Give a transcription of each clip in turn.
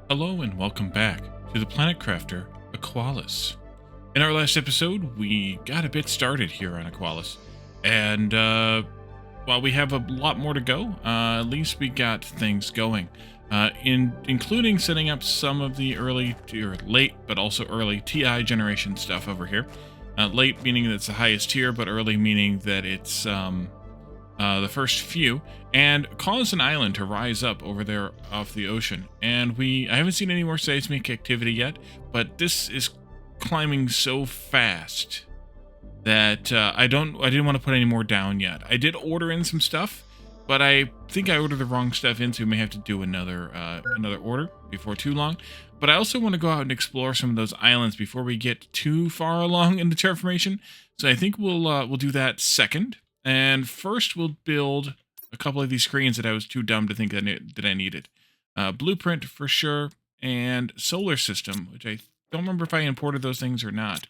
Hello and welcome back to the Planet Crafter Aqualis. In our last episode, we got a bit started here on Aqualis, and while we have a lot more to go, at least we got things going, including setting up some of the early or late, but also early TI generation stuff over here. Late meaning that it's the highest tier, but early meaning that it's the first few, and cause an island to rise up over there off the ocean. And I haven't seen any more seismic activity yet, but this is climbing so fast that I didn't want to put any more down yet. I did order in some stuff, but I think I ordered the wrong stuff in, so we may have to do another order before too long. But I also want to go out and explore some of those islands before we get too far along in the terraformation. So I think we'll do that second. And first, we'll build a couple of these screens that I was too dumb to think that I needed. Blueprint for sure, and solar system, which I don't remember if I imported those things or not.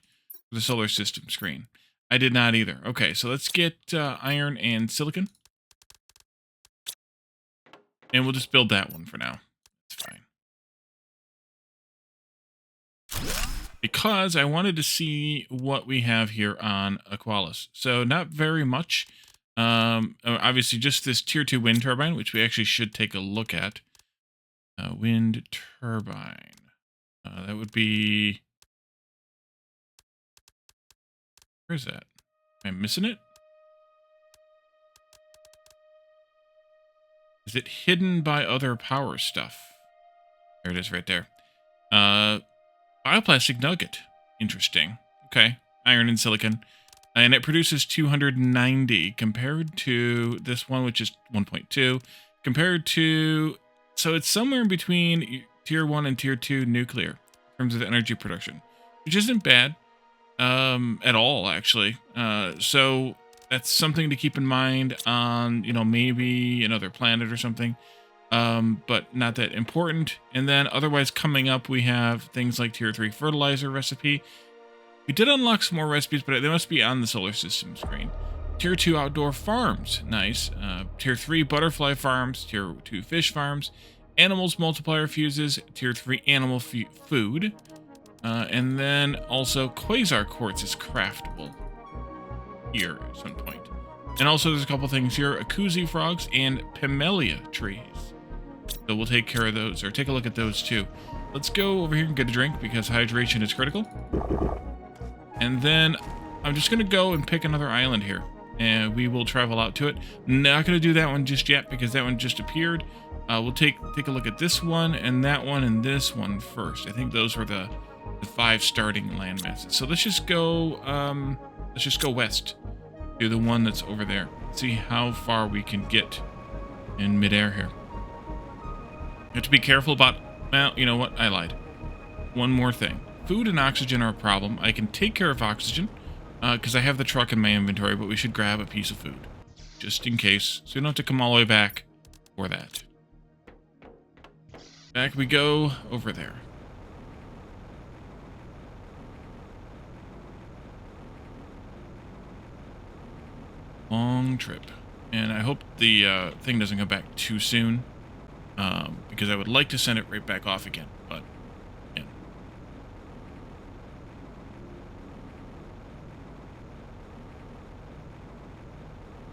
For the solar system screen, I did not either. Okay, so let's get iron and silicon, and we'll just build that one for now. It's fine. Because I wanted to see what we have here on Aqualis. So not very much. Obviously just this tier 2 wind turbine, which we actually should take a look at. Wind turbine. That would be... Where is that? Am I missing it? Is it hidden by other power stuff? There it is right there. Bioplastic nugget. Interesting. Okay. Iron and silicon. And it produces 290 compared to this one, which is 1.2. Compared to... So it's somewhere in between tier 1 and tier 2 nuclear in terms of energy production, which isn't bad at all, actually. So that's something to keep in mind on, maybe another planet or something. But not that important. And then otherwise coming up, we have things like tier 3 fertilizer recipe. We did unlock some more recipes, but they must be on the solar system screen. Tier 2 outdoor farms, nice. Tier 3 butterfly farms, tier 2 fish farms, animals multiplier fuses, tier 3 animal food. And then also quasar quartz is craftable here at some point. And also there's a couple things here, akuzi frogs and pimelia trees. So we'll take care of those, or take a look at those too. Let's go over here and get a drink because hydration is critical. And then I'm just going to go and pick another island here, and we will travel out to it. Not going to do that one just yet because that one just appeared. We'll take a look at this one and that one and this one first. I think those were the 5 starting land masses. So let's just go west to the one that's over there. See how far we can get in midair here. You have to be careful about, well, you know what? I lied. One more thing. Food and oxygen are a problem. I can take care of oxygen because I have the truck in my inventory, but we should grab a piece of food just in case, so we don't have to come all the way back for that. Back we go over there. Long trip. And I hope the thing doesn't come back too soon. Because I would like to send it right back off again, but yeah.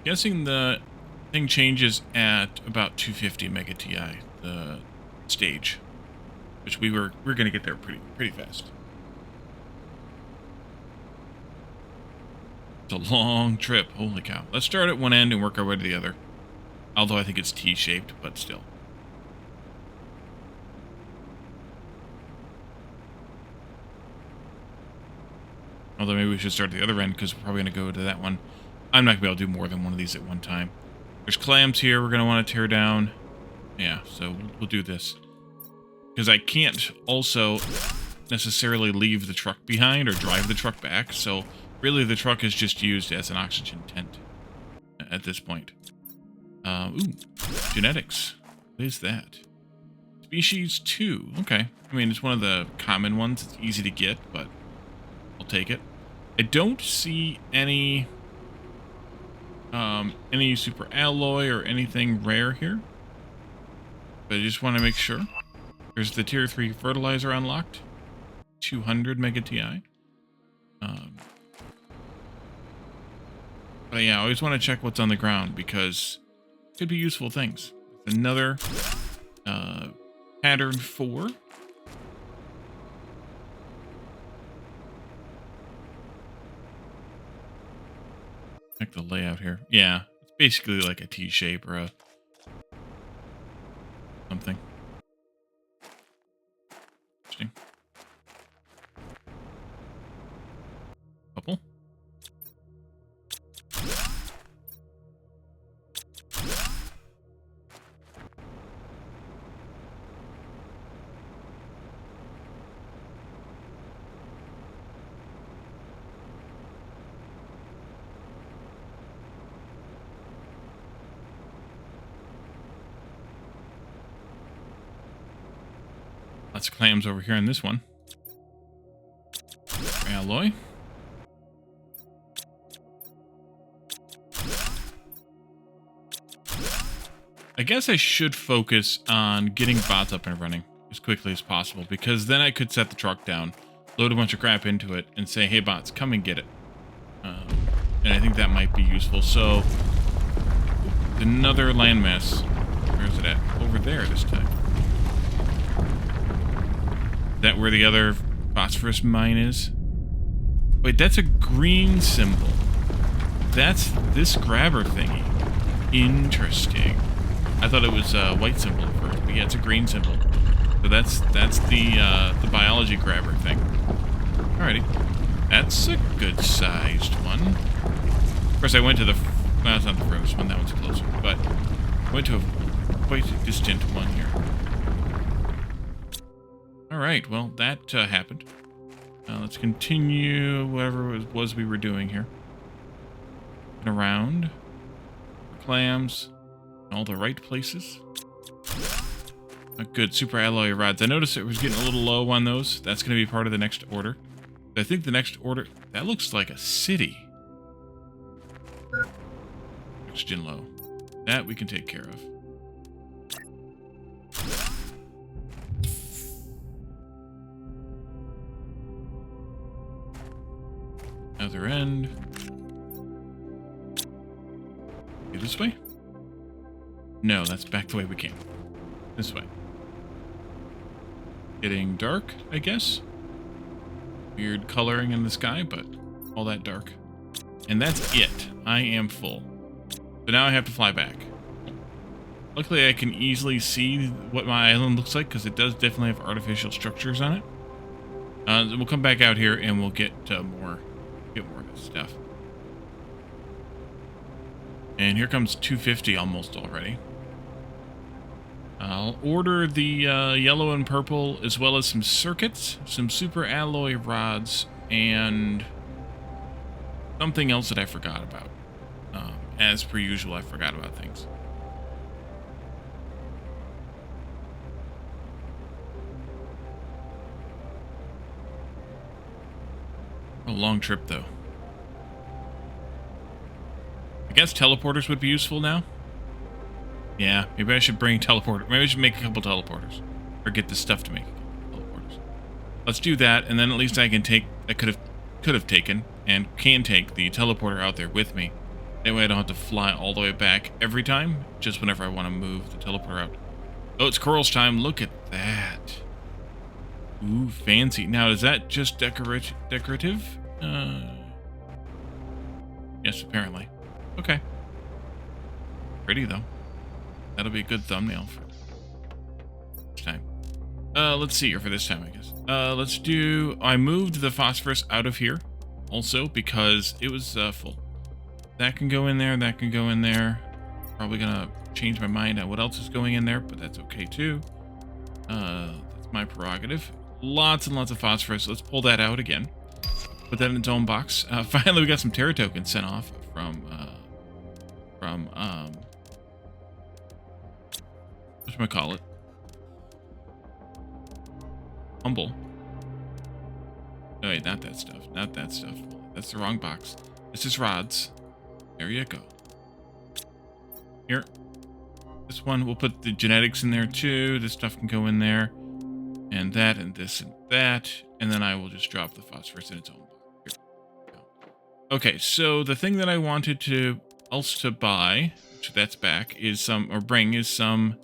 Guessing the thing changes at about 250 mega TI, the stage, which we're gonna get there pretty fast. It's a long trip, holy cow. Let's start at one end and work our way to the other. Although I think it's T-shaped, but still. Although maybe we should start at the other end because we're probably going to go to that one. I'm not going to be able to do more than one of these at one time. There's clams here we're going to want to tear down. Yeah, so we'll do this. Because I can't also necessarily leave the truck behind or drive the truck back. So really the truck is just used as an oxygen tent at this point. Ooh, genetics. What is that? Species 2. Okay. I mean, it's one of the common ones. It's easy to get, but I'll take it. I don't see any super alloy or anything rare here, but I just want to make sure. There's the tier 3 fertilizer unlocked. 200 mega TI. But yeah, I always want to check what's on the ground because it could be useful things. Another pattern 4. Check the layout here. Yeah, it's basically like a T shape or a something. Interesting. Couple. Lots of clams over here in this one. Alloy. I guess I should focus on getting bots up and running as quickly as possible, because then I could set the truck down, load a bunch of crap into it, and say, hey bots, come and get it. And I think that might be useful. So, another landmass. Where is it at? Over there this time. Is that where the other phosphorus mine is? Wait, that's a green symbol. That's this grabber thingy. Interesting. I thought it was a white symbol at first, but yeah, it's a green symbol. So that's the biology grabber thing. Alrighty. That's a good sized one. Of course, I went to the... Well, it's not the first one, that one's closer. But I went to a quite distant one here. Alright, well, that happened. Let's continue whatever it was we were doing here. Around. Clams. All the right places. Good, super alloy rods. I noticed it was getting a little low on those. That's going to be part of the next order. I think the next order... That looks like a city. Oxygen low. That we can take care of. Other end. Go this way? No, that's back the way we came. This way. Getting dark, I guess. Weird coloring in the sky, but all that dark. And that's it. I am full. So now I have to fly back. Luckily, I can easily see what my island looks like, because it does definitely have artificial structures on it. We'll come back out here and we'll get more of this stuff. And here comes 250 almost already. I'll order the yellow and purple, as well as some circuits, some super alloy rods, and something else that I forgot about. As per usual, I forgot about things. A long trip, though. I guess teleporters would be useful now. Yeah, maybe I should bring teleporter. Maybe I should make a couple teleporters, or get the stuff to make teleporters. Let's do that, and then at least I can take. I could have taken and can take the teleporter out there with me. That way I don't have to fly all the way back every time. Just whenever I want to move the teleporter out. Oh, it's Coral's time. Look at that. Ooh, fancy. Now, is that just decorative? Yes, apparently. Okay. Pretty, though. That'll be a good thumbnail for this time. Let's see here for this time, I guess. Let's do... I moved the phosphorus out of here, also, because it was full. That can go in there, that can go in there. Probably gonna change my mind on what else is going in there, but that's okay, too. That's my prerogative. Lots and lots of phosphorus. Let's pull that out again. Put that in its own box. Finally, we got some Terra tokens sent off from whatchamacallit? Humble. No, wait, not that stuff. Not that stuff. That's the wrong box. This is rods. There you go. Here. This one, we'll put the genetics in there too. This stuff can go in there. and that, and this, and that, and then I will just drop the phosphorus in its own box. Here we go. Okay, so the thing that I wanted to buy, which that's back, is some, or bring, is some.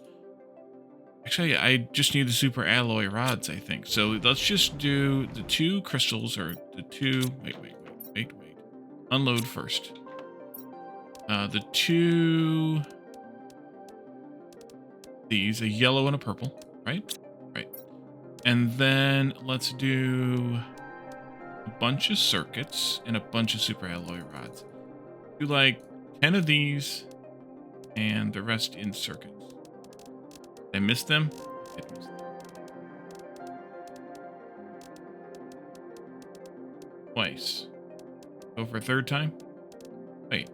Actually, I just need the super alloy rods, I think. So let's just do the 2 crystals, or the 2. Wait. Unload first. The 2. These, a yellow and a purple, right? Right. And then let's do a bunch of circuits and a bunch of super alloy rods. Do like 10 of these and the rest in circuits. Did I miss them? I did miss them. Twice. Go for a third time? Wait.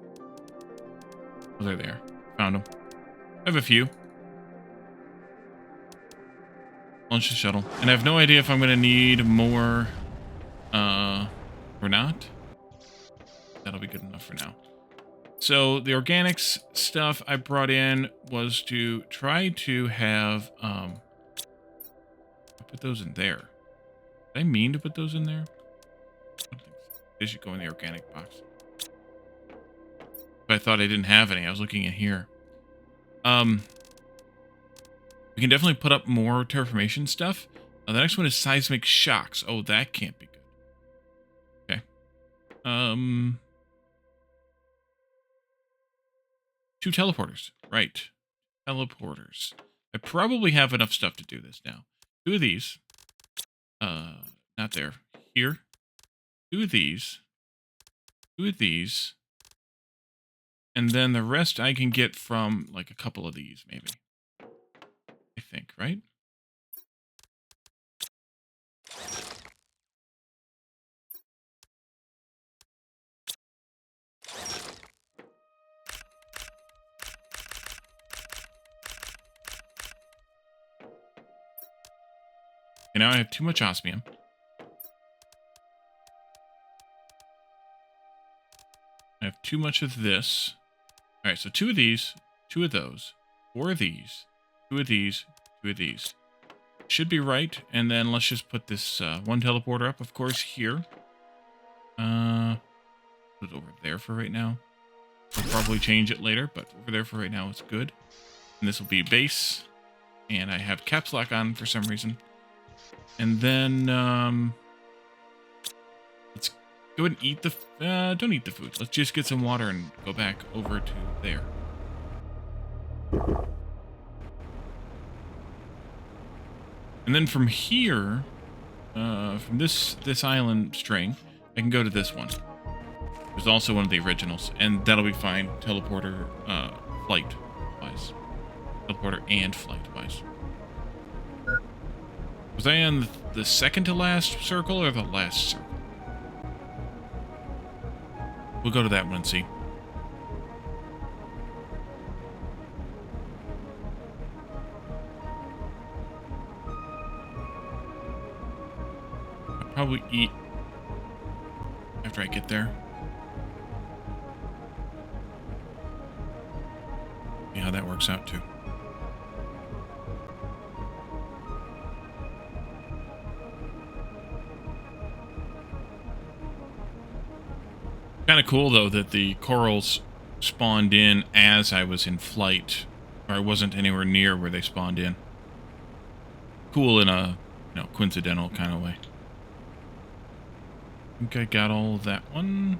Oh, they're there. Found them. I have a few. Launch the shuttle. And I have no idea if I'm going to need more, or not. That'll be good enough for now. So the organics stuff I brought in was to try to have, I put those in there. Did I mean to put those in there? I don't think so. They should go in the organic box. But I thought I didn't have any. I was looking at here. We can definitely put up more terraformation stuff. The next one is seismic shocks. Oh, that can't be good. Okay. 2 teleporters. Right. Teleporters. I probably have enough stuff to do this now. 2 of these. Not there. Here. 2 of these. 2 of these. And then the rest I can get from, like, a couple of these, maybe. I think, right? Okay, now I have too much osmium. I have too much of this. All right, so 2 of these, 2 of those, 4 of these, 2 of these, 2 of these. Should be right. And then let's just put this 1 teleporter up, of course, here. Put it over there for right now. We'll probably change it later, but over there for right now it's good. And this will be base. And I have caps lock on for some reason. And then let's go ahead and eat the... don't eat the food. Let's just get some water and go back over to there. And then from here, from this island string, I can go to this one. There's also one of the originals, and that'll be fine. Teleporter, flight-wise. Teleporter and flight-wise. Was I on the second to last circle or the last circle? We'll go to that one and see. I'll probably eat after I get there. See how that works out too. Kind of cool though that the corals spawned in as I was in flight, or I wasn't anywhere near where they spawned in. Cool in a, coincidental kind of way. I think I got all of that one.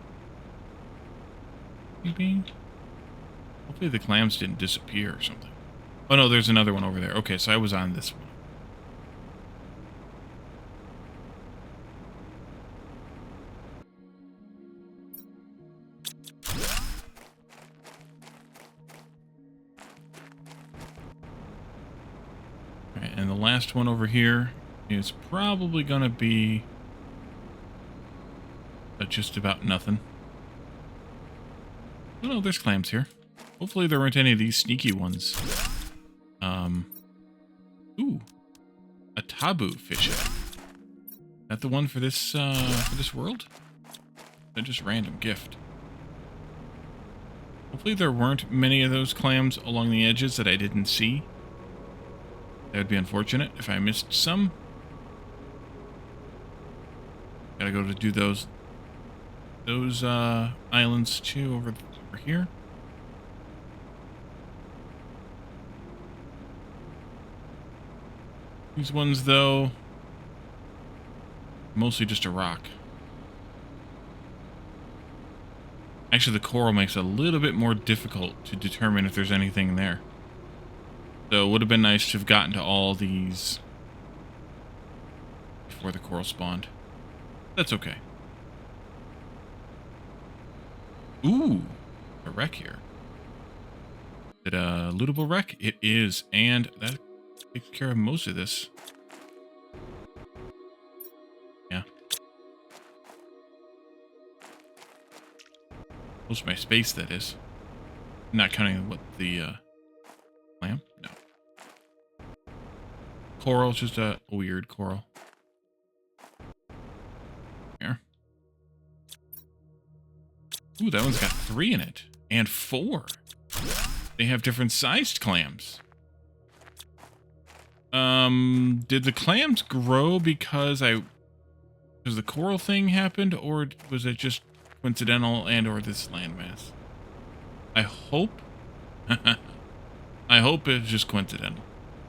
Maybe. Hopefully the clams didn't disappear or something. Oh no, there's another one over there. Okay, so I was on this one. Alright, and the last one over here is probably going to be just about nothing. Oh no, there's clams here. Hopefully there weren't any of these sneaky ones. Ooh. A taboo fish head. Is that the one for this world? Or just random gift? Hopefully there weren't many of those clams along the edges that I didn't see. That would be unfortunate if I missed some. Gotta go to do those islands too over here. These ones though, mostly just a rock. Actually, the coral makes it a little bit more difficult to determine if there's anything there. So it would have been nice to have gotten to all these before the coral spawned. That's okay. Ooh, a wreck here. Is it a lootable wreck? It is, and that takes care of most of this. Yeah. Most of my space, that is. Not counting what the lamp? No. Coral, just a weird coral. Here. Ooh, that one's got 3 in it. And 4. They have different sized clams. Did the clams grow because the coral thing happened, or was it just coincidental and or this landmass? I hope I hope it's just coincidental.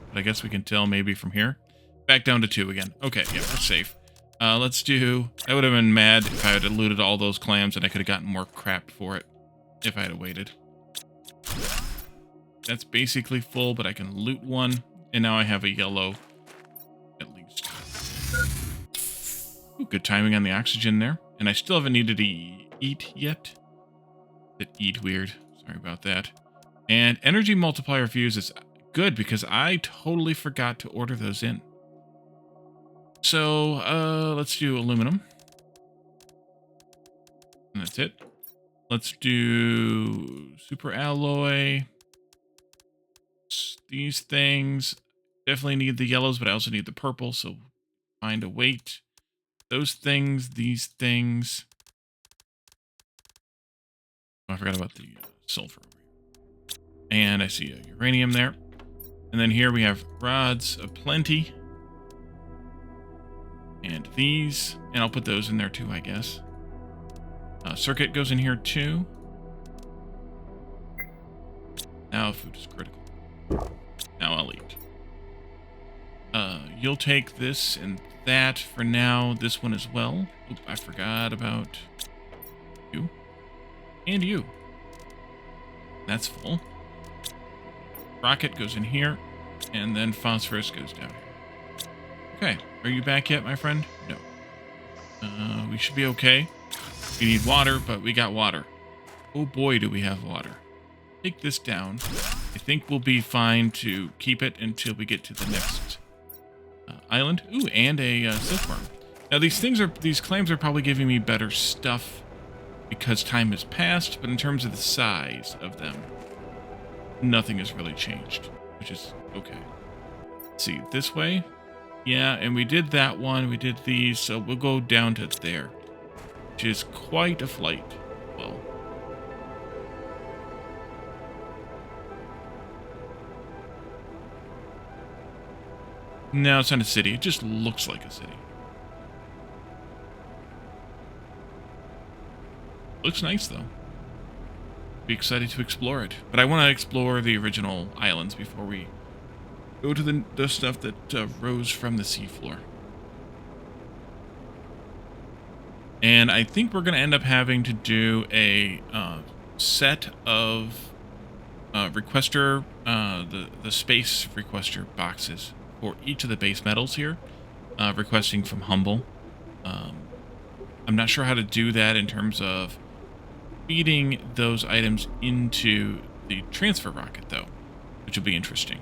But I guess we can tell maybe from here. Back down to 2 again. Okay, yeah, we're safe. Let's do... I would have been mad if I had looted all those clams and I could have gotten more crap for it if I had waited. That's basically full, but I can loot one. And now I have a yellow, at least. Ooh, good timing on the oxygen there. And I still haven't needed to eat yet. Did eat weird. Sorry about that. And energy multiplier fuse is good because I totally forgot to order those in. So, let's do aluminum. And that's it. Let's do super alloy. These things. Definitely need the yellows, but I also need the purple, so find a weight. Those things, these things. Oh, I forgot about the sulfur over here. And I see a uranium there. And then here we have rods aplenty. And these. And I'll put those in there too, I guess. Circuit goes in here too. Now food is critical. Now I'll eat. You'll take this and that for now. This one as well. Oop, I forgot about you. And you. That's full. Rocket goes in here. And then phosphorus goes down here. Okay. Are you back yet, my friend? No. We should be okay. We need water, but we got water. Oh boy, do we have water. Take this down. I think we'll be fine to keep it until we get to the next island. Ooh, and a silkworm. Now these clams are probably giving me better stuff because time has passed, but in terms of the size of them, nothing has really changed, which is okay. Let's see, this way. Yeah, and we did that one. We did these, so we'll go down to there, which is quite a flight. Well, no, it's not a city. It just looks like a city. Looks nice, though. Be excited to explore it. But I want to explore the original islands before we go to the stuff that rose from the seafloor. And I think we're going to end up having to do a set of requester, the space requester boxes for each of the base metals here, requesting from Humble. I'm not sure how to do that in terms of feeding those items into the transfer rocket, though, which will be interesting.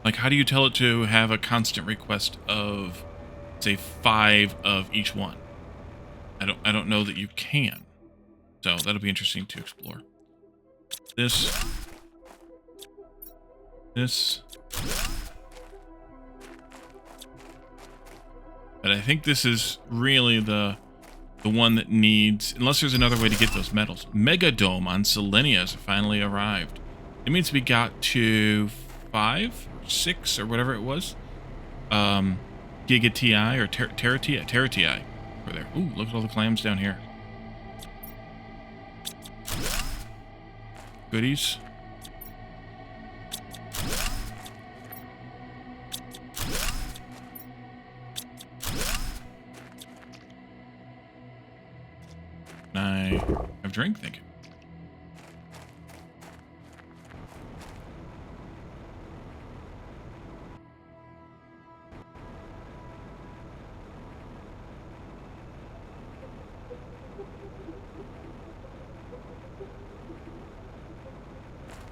Like, how do you tell it to have a constant request of, say, 5 of each one? I don't know that you can. So that'll be interesting to explore. This. But I think this is really the one that needs, unless there's another way to get those metals. Megadome on Selenia has finally arrived. It means we got to 5 or 6 or whatever it was. Giga TI or Terra TI. Over there. Ooh, look at all the clams down here. Goodies. Can I have a drink? Thank you.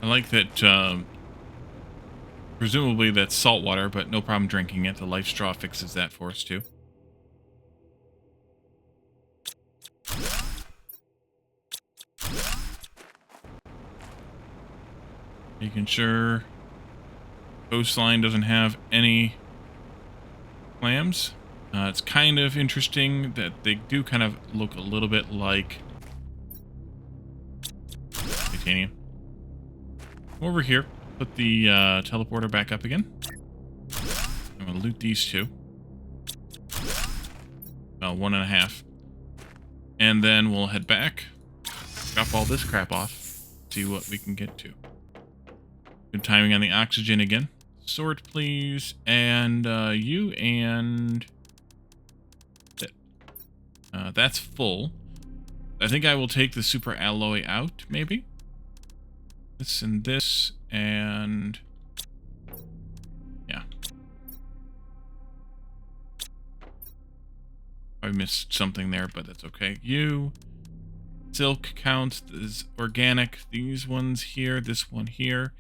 I like that, presumably that's salt water, but no problem drinking it. The life straw fixes that for us, too. Making sure coastline doesn't have any clams. It's kind of interesting that they do kind of look a little bit like titanium. Over here, put the teleporter back up again. I'm gonna loot these two. 1.5. And then we'll head back, drop all this crap off, see what we can get to. Good timing on the oxygen again. Sort, please, and you and that's full. I think I will take the super alloy out, maybe. This and this, and yeah. I missed something there, but that's okay. You, silk counts as organic. These ones here, this one here,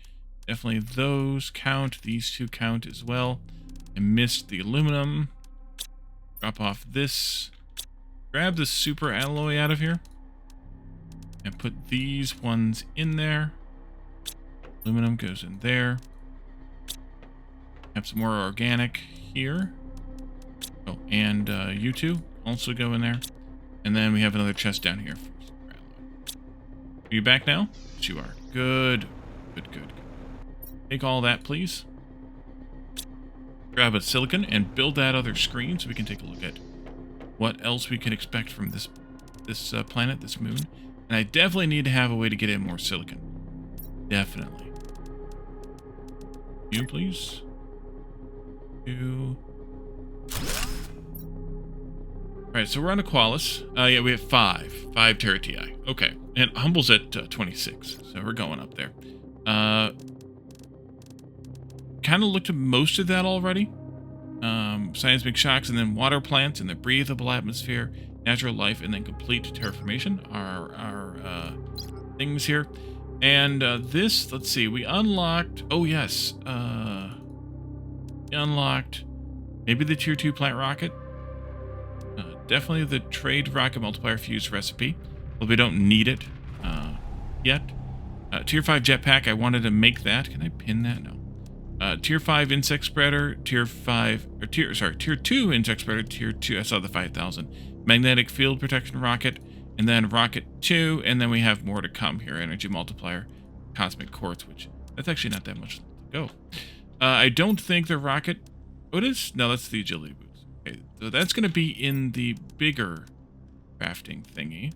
definitely those count. These two count as well. I missed the aluminum. Drop off this. Grab the super alloy out of here. And put these ones in there. Aluminum goes in there. Have some more organic here. Oh, and you two also go in there. And then we have another chest down here. Are you back now? Yes, you are. Good. Good, good. Take all that, please. Grab a silicon and build that other screen so we can take a look at what else we can expect from this planet, this moon. And I definitely need to have a way to get in more silicon. Definitely. You, please. You. Alright, so we're on Aqualis. Yeah, we have 5 Terra TI. Okay. And Humble's at 26. So we're going up there. Kind of looked at most of that already. Seismic shocks, and then water plants, and the breathable atmosphere, natural life, and then complete terraformation are things here. And this, let's see, we unlocked, oh yes, we unlocked maybe the tier 2 plant rocket, definitely the trade rocket multiplier fuse recipe, but we don't need it yet. Tier 5 jetpack, I wanted to make that. Can I pin that? No. Tier 5 insect spreader, tier 2 insect spreader, tier 2, I saw the 5,000. Magnetic field protection rocket, and then rocket 2, and then we have more to come here. Energy multiplier, cosmic quartz, which that's actually not that much to go. I don't think the rocket, oh it is? No, that's the agility boots. Okay, so that's going to be in the bigger crafting thingy.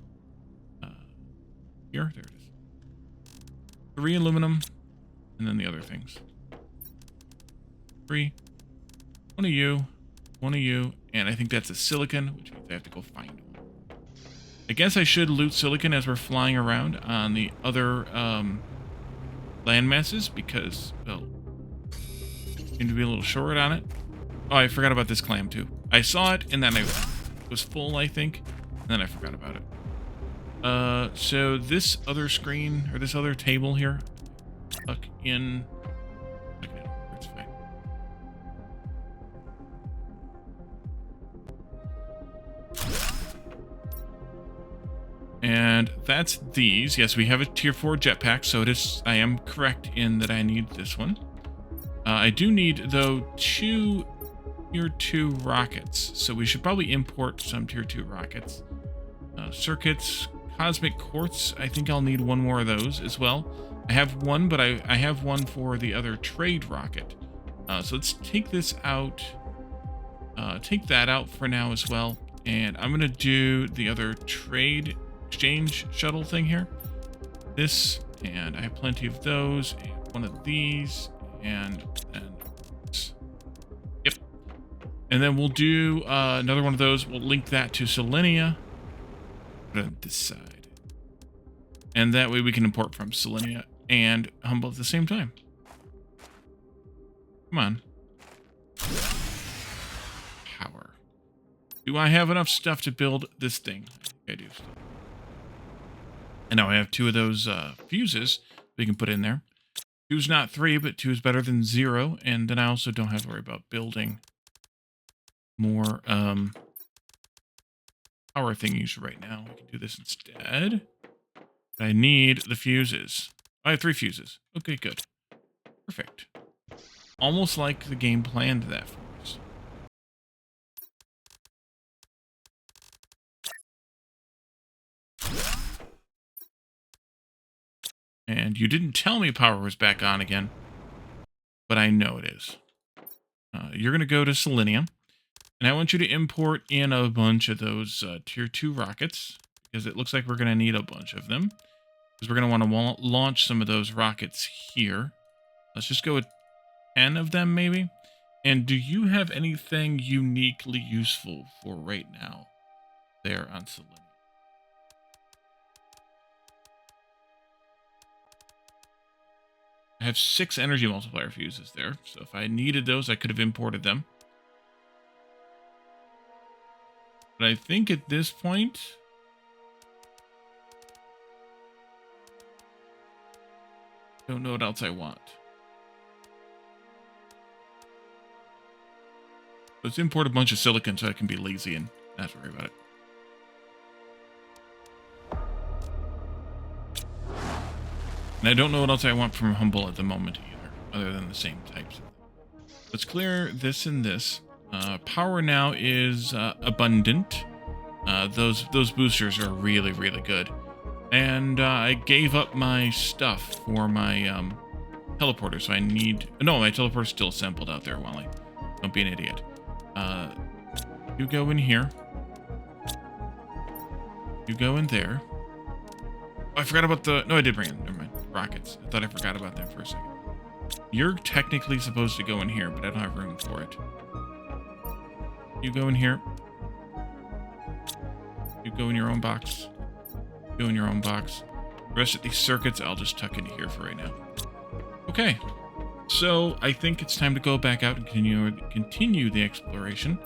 Here, there it is. 3 aluminum, and then the other things. 3. 1 of you, 1 of you, and I think that's a silicon, which means I have to go find one. I guess I should loot silicon as we're flying around on the other land masses because, well, seem to be a little short on it. Oh, I forgot about this clam too. I saw it and then it was full, I think, and then I forgot about it. So this other screen, or this other table here, stuck in... Okay, it's fine. And that's these. Yes, we have a tier 4 jetpack, so it is, I am correct in that I need this one. I do need, though, 2 tier 2 rockets, so we should probably import some tier 2 rockets. Circuits, cosmic quartz, I think I'll need 1 more of those as well. I have one, but I have one for the other trade rocket, So let's take this out. Take that out for now as well. And I'm going to do the other trade exchange shuttle thing here. This, and I have plenty of those, and one of these, and this. Yep. And then we'll do another one of those. We'll link that to Selenia. Put it on this side. And that way we can import from Selenia and Humble at the same time. Come on. Power. Do I have enough stuff to build this thing? I do. And now I have 2 of those fuses we can put in there. 2's not 3, but 2 is better than 0. And then I also don't have to worry about building more power thingies right now. We can do this instead. But I need the fuses. I have 3 fuses. Okay, good. Perfect. Almost like the game planned that for us. And you didn't tell me power was back on again, but I know it is. You're going to go to Selenium, and I want you to import in a bunch of those tier 2 rockets, because it looks like we're going to need a bunch of them, because we're going to want to launch some of those rockets here. Let's just go with 10 of them, maybe. And do you have anything uniquely useful for right now there on Selenium? I have 6 energy multiplier fuses there, so if I needed those, I could have imported them. But I think at this point, I don't know what else I want. Let's import a bunch of silicon so I can be lazy and not worry about it. And I don't know what else I want from Humble at the moment either, other than the same types. Let's clear this and this. Power now is abundant. Those boosters are really, really good. And I gave up my stuff for my teleporter, so I need... No, my teleporter's still assembled out there, Wally. Don't be an idiot. You go in here. You go in there. Oh, I forgot about the... No, I did bring in. Never mind. Rockets. I thought I forgot about that for a second. You're technically supposed to go in here, but I don't have room for it. You go in here. You go in your own box. Go in your own box. The rest of these circuits, I'll just tuck into here for right now. Okay. So I think it's time to go back out and continue the exploration.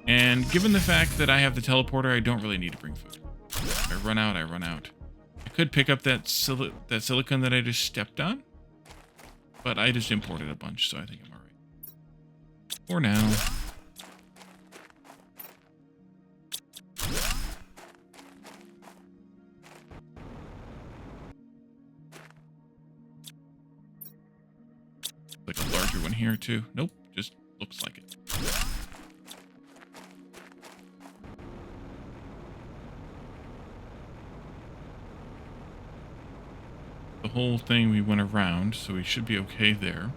And given the fact that I have the teleporter, I don't really need to bring food. If I run out, I run out. I could pick up that silicon that I just stepped on, but I just imported a bunch, so I think I'm all right. For now. Like a larger one here, too. Nope, just looks like it. The whole thing we went around, so we should be okay there.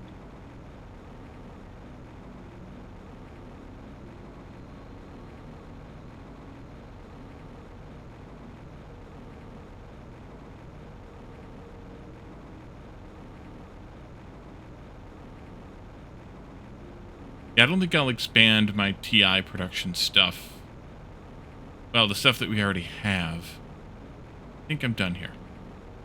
Yeah, I don't think I'll expand my TI production stuff. Well, the stuff that we already have. I think I'm done here.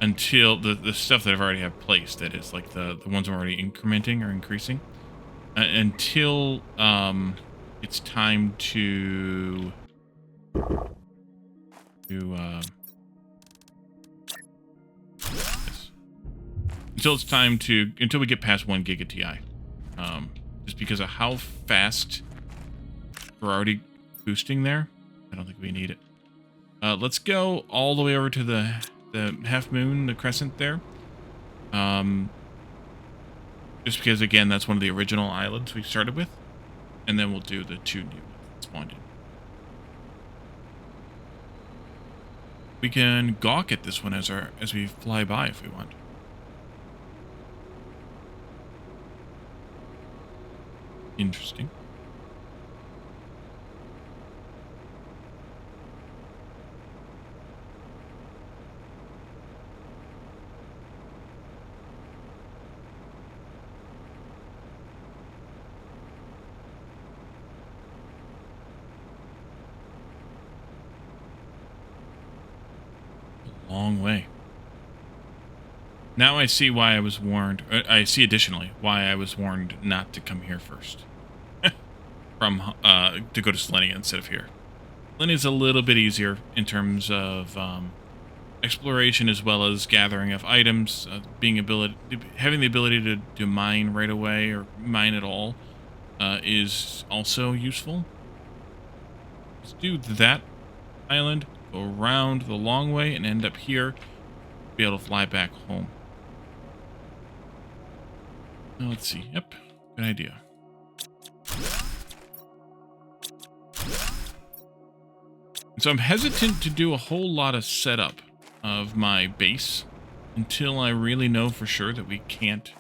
Until the stuff that I've already have placed, that is, like the ones I'm already incrementing or increasing. Until it's time to until it's time to, until we get past 1 gig of TI. Just because of how fast we're already boosting there, I don't think we need it. Let's go all the way over to the half moon, the crescent there. Just because, again, that's one of the original islands we started with. And then we'll do the 2 new ones that spawned in. We can gawk at this one as we fly by if we want. Interesting. A long way. Now I see why I was warned. I see additionally why I was warned not to come here first. From to go to Selenia instead of here. Selenia is a little bit easier in terms of exploration as well as gathering of items, having the ability to mine right away or mine at all is also useful. Let's do that island, go around the long way, and end up here. Be able to fly back home. Now, let's see. Yep, good idea. So I'm hesitant to do a whole lot of setup of my base until I really know for sure that we can't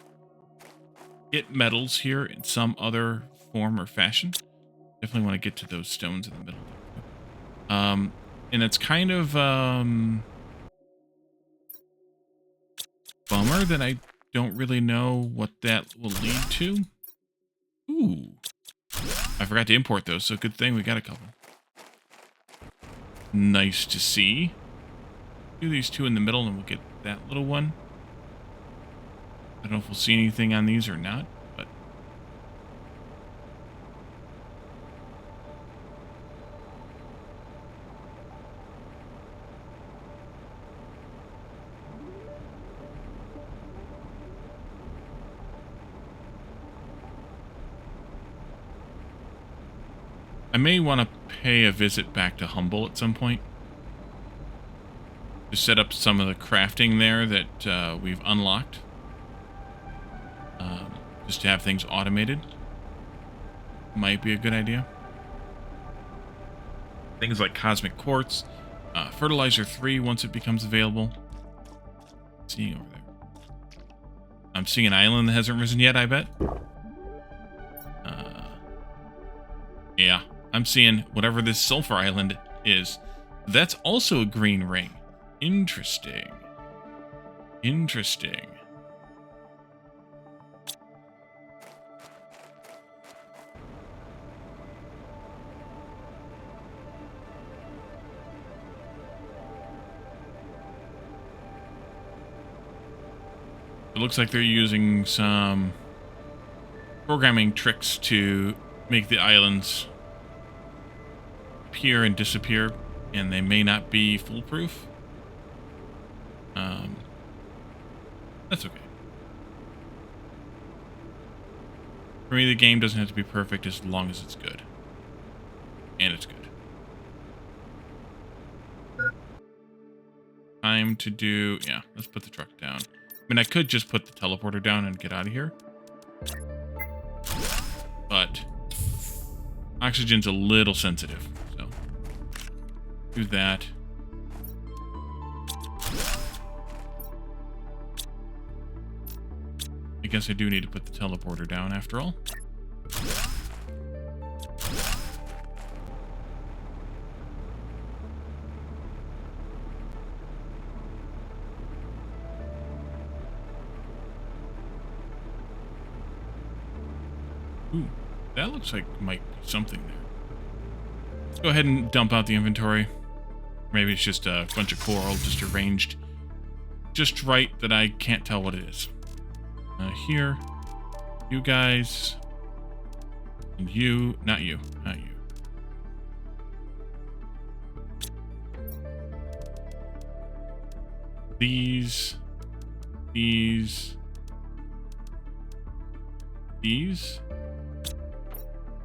get metals here in some other form or fashion. Definitely want to get to those stones in the middle there. And it's kind of bummer that I don't really know what that will lead to. Ooh. I forgot to import those, so good thing we got a couple. Nice to see. Do these two in the middle and we'll get that little one. I don't know if we'll see anything on these or not, but I may want to pay a visit back to Humble at some point to set up some of the crafting there that we've unlocked. Just to have things automated. Might be a good idea. Things like Cosmic Quartz, Fertilizer 3 once it becomes available. Seeing over there. I'm seeing an island that hasn't risen yet, I bet. Yeah, I'm seeing whatever this sulfur island is. That's also a green ring. Interesting. Interesting. It looks like they're using some programming tricks to make the islands appear and disappear, and they may not be foolproof. That's okay. For me, the game doesn't have to be perfect as long as it's good. And it's good. Time to do... Yeah, let's put the truck down. I mean, I could just put the teleporter down and get out of here. But oxygen's a little sensitive, so do that. I guess I do need to put the teleporter down after all. Ooh, that looks like might be something there. Let's go ahead and dump out the inventory. Maybe it's just a bunch of coral just arranged just right that I can't tell what it is. Here, you guys, and you, not you, not you. These,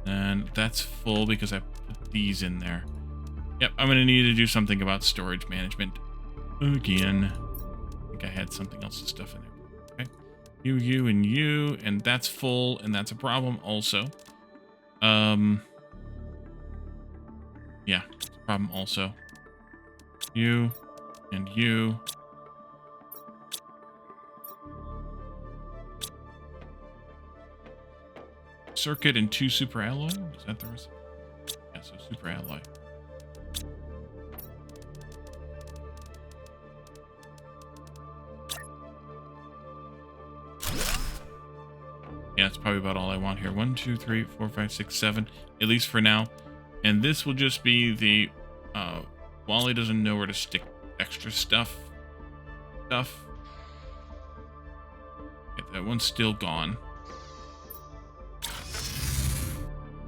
and that's full because I put these in there. Yep, I'm going to need to do something about storage management again. I think I had something else to stuff in there. Okay. You, and you, and that's full, and that's a problem also. Yeah, it's a problem also. You, and you. circuit and 2 super alloy. Is that the recipe? Yeah, so super alloy. Yeah, that's probably about all I want here. 1, 2, 3, 4, 5, 6, 7, at least for now. And this will just be the Wally doesn't know where to stick extra stuff. Okay, that one's still gone.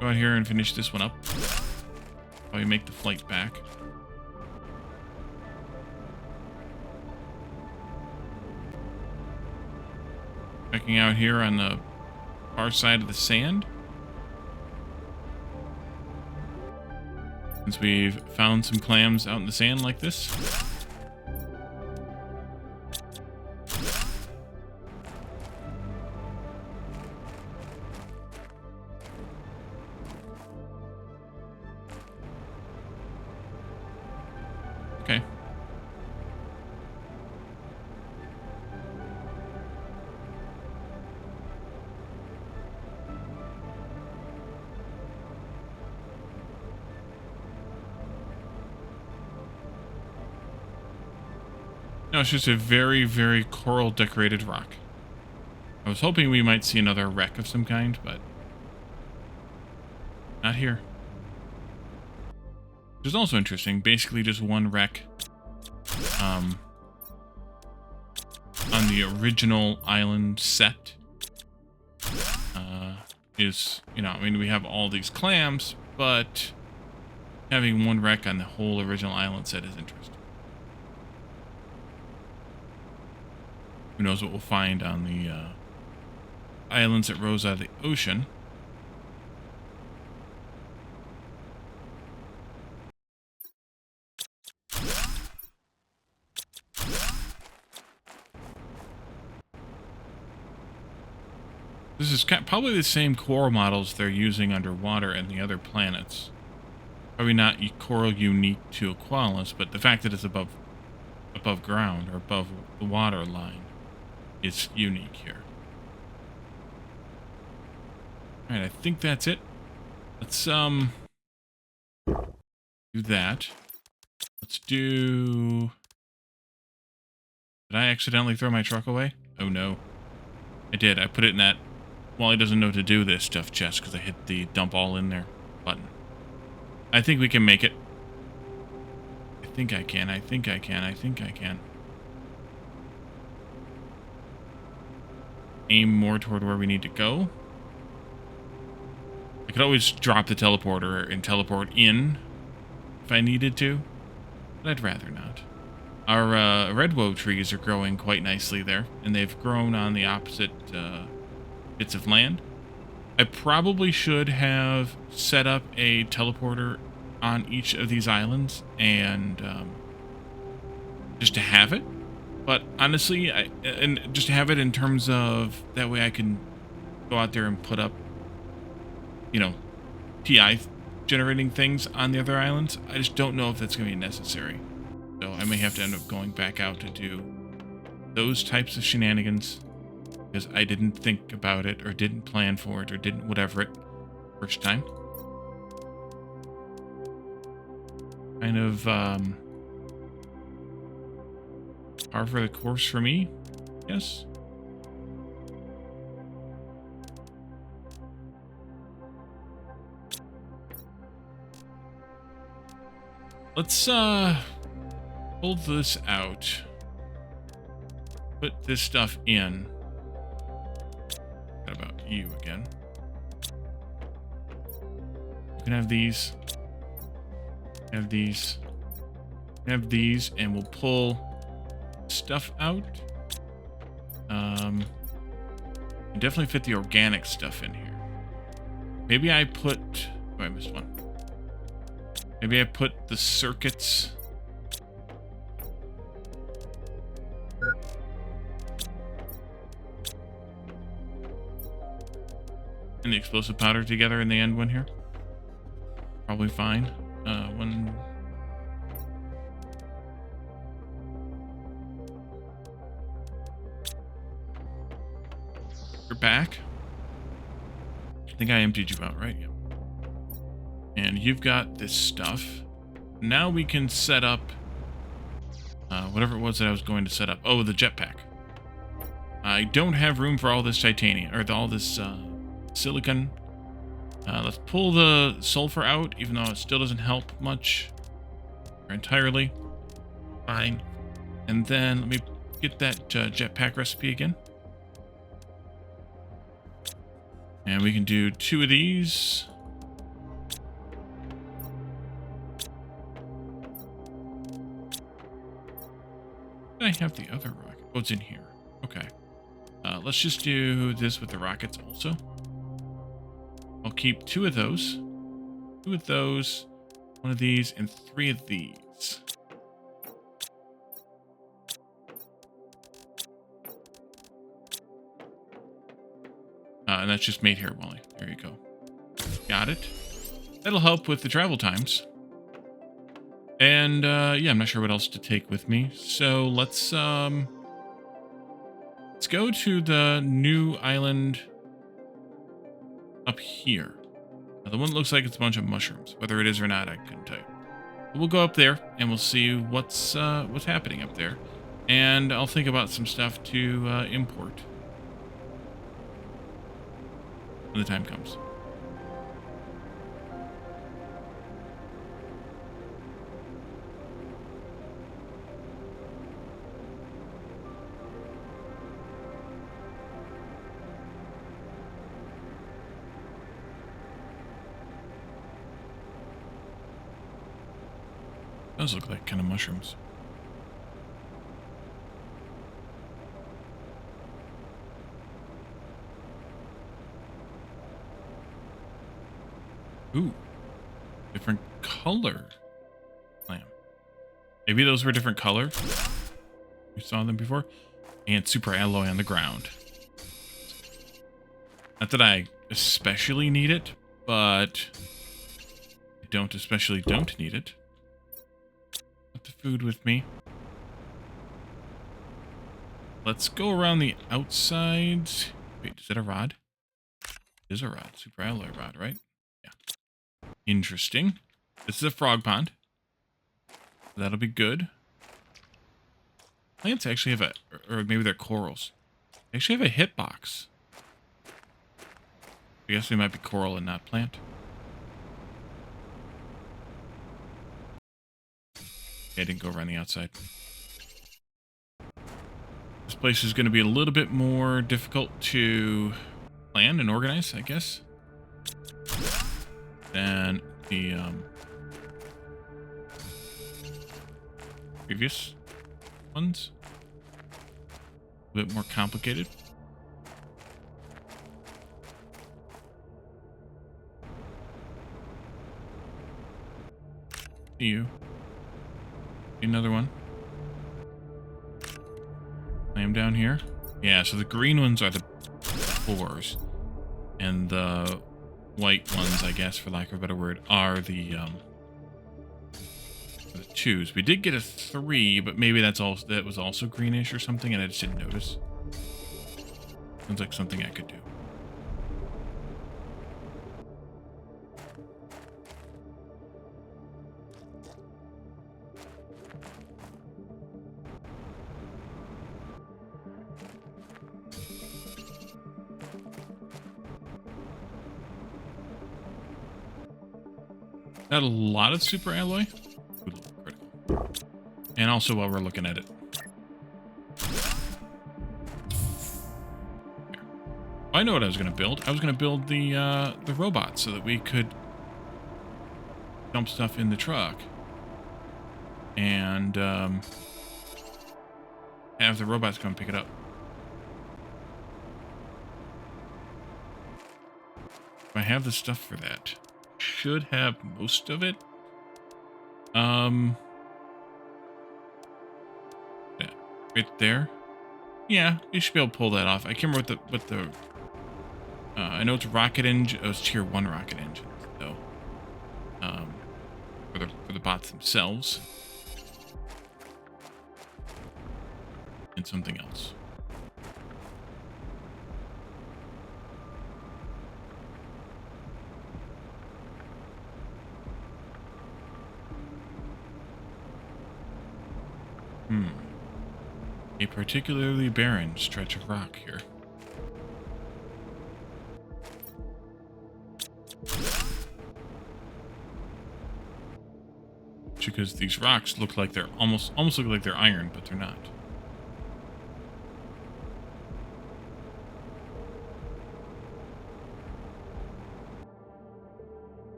Go out here and finish this one up. Probably make the flight back. Checking out here on the far side of the sand. Since we've found some clams out in the sand like this. Okay. No, it's just a very, very coral decorated rock. I was hoping we might see another wreck of some kind, but not here. Which is also interesting. Basically just one wreck on the original island set is, you know, I mean, we have all these clams, but having one wreck on the whole original island set is interesting. Who knows what we'll find on the islands that rose out of the ocean. This is probably the same coral models they're using underwater and the other planets. Probably not coral unique to Aqualis, but the fact that it's above ground or above the water line is unique here. Alright, I think that's it. Let's do that. Let's do... Did I accidentally throw my truck away? Oh no. I did. I put it in that Wally doesn't know what to do this stuff chest because I hit the dump all in there button. I think we can make it. I think I can. I think I can. I think I can. Aim more toward where we need to go. I could always drop the teleporter and teleport in if I needed to, but I'd rather not. Our redwood trees are growing quite nicely there, and they've grown on the opposite bits of land. I probably should have set up a teleporter on each of these islands and just to have it. But honestly, and just to have it in terms of that way I can go out there and put up, you know, TI generating things on the other islands. I just don't know if that's going to be necessary. So I may have to end up going back out to do those types of shenanigans because I didn't think about it or didn't plan for it or didn't whatever it first time. Kind of par for the course for me, yes. Let's pull this out. Put this stuff in. What about you again? You can have these. Have these. Have these, and we'll pull stuff out. Definitely fit the organic stuff in here. Maybe I put... Oh, I missed one. Maybe I put the circuits... and the explosive powder together in the end one here. Probably fine. One... You're back. I think I emptied you out, right? Yep. And you've got this stuff. Now we can set up whatever it was that I was going to set up. Oh, the jetpack. I don't have room for all this titanium, or all this silicon. Let's pull the sulfur out, even though it still doesn't help much. Or entirely. Fine. And then let me get that jetpack recipe again. And we can do 2 of these. I have the other rocket. Oh, it's in here. Okay. Let's just do this with the rockets also. I'll keep 2 of those. 2 of those. 1 of these and 3 of these. And that's just made here, Wally. There you go. Got it. That'll help with the travel times. And, yeah, I'm not sure what else to take with me. So let's go to the new island up here. Now, the one that looks like it's a bunch of mushrooms. Whether it is or not, I couldn't tell you. But we'll go up there and we'll see what's happening up there. And I'll think about some stuff to import when the time comes. Those look like kind of mushrooms. Ooh, different color clam. Maybe those were different color. We saw them before. And super alloy on the ground. Not that I especially need it, but I don't need it. Put the food with me. Let's go around the outsides. Wait, is that a rod? It is a rod. Super alloy rod, right? Yeah. Interesting. This is a frog pond. That'll be good. Plants actually have or maybe they're corals. They actually have a hitbox. I guess they might be coral and not plant. Okay, I didn't go around the outside. This place is going to be a little bit more difficult to plan and organize, I guess, than the previous ones. A bit more complicated. See you. Another one. I am down here. Yeah, so the green ones are the 4s. And the white ones, I guess, for lack of a better word, are the 2s. We did get a 3, but maybe that was also greenish or something, and I just didn't notice. Sounds like something I could do. Not a lot of super alloy. Critical. And also while we're looking at it. I know what I was going to build. I was going to build the robot so that we could dump stuff in the truck. And have the robots come pick it up. I have the stuff for that. Should have most of it. Yeah, right there. Yeah, you should be able to pull that off. I can't remember what the I know it's rocket engine. Oh, it's tier 1 rocket engine. So, for the bots themselves, and something else. a particularly barren stretch of rock here. Because these rocks look like they're almost look like they're iron, but they're not.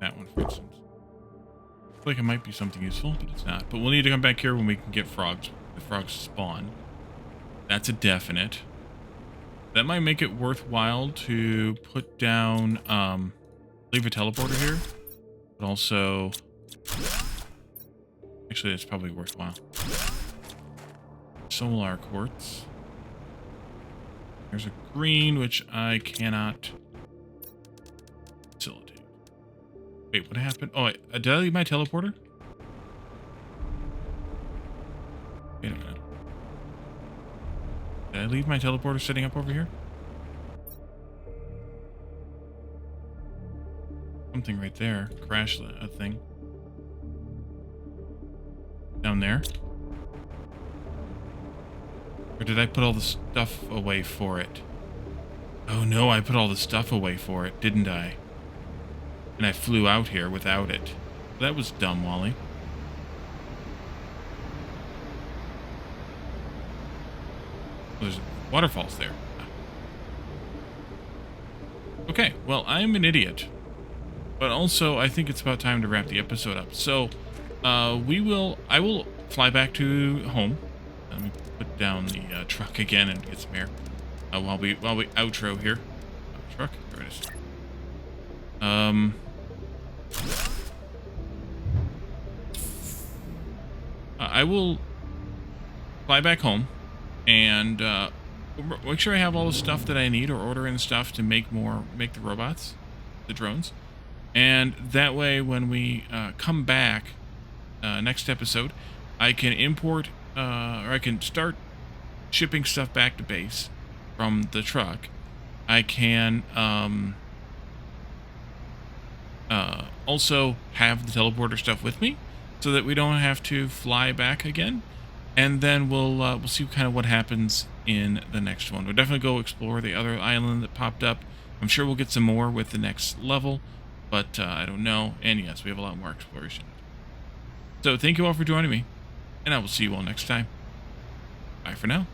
That one, for instance. Looks like it might be something useful, but it's not. But we'll need to come back here when we can get frogs. The frogs spawn. That's a definite. That might make it worthwhile to put down, leave a teleporter here, but also, actually, it's probably worthwhile. Solar quartz. There's a green, which I cannot facilitate. Wait, what happened? Oh, did I leave my teleporter? Wait a minute. Did I leave my teleporter sitting up over here? Something right there. Crash a thing. Down there. Or did I put all the stuff away for it? Oh no, I put all the stuff away for it, didn't I? And I flew out here without it. That was dumb, Wally. Oh, there's waterfalls there. Okay, well, I'm an idiot. But also, I think it's about time to wrap the episode up. So, I will fly back to home. Let me put down the truck again and get some air. While we outro here. Truck, there it is. I will fly back home and make sure I have all the stuff that I need, or order in stuff to make the robots, the drones. And that way, when we come back next episode, I can import, or I can start shipping stuff back to base from the truck. I can also have the teleporter stuff with me, so that we don't have to fly back again. And then we'll see kind of what happens in the next one. We'll definitely go explore the other island that popped up. I'm sure we'll get some more with the next level, but I don't know. And yes, we have a lot more exploration. So thank you all for joining me, and I will see you all next time. Bye for now.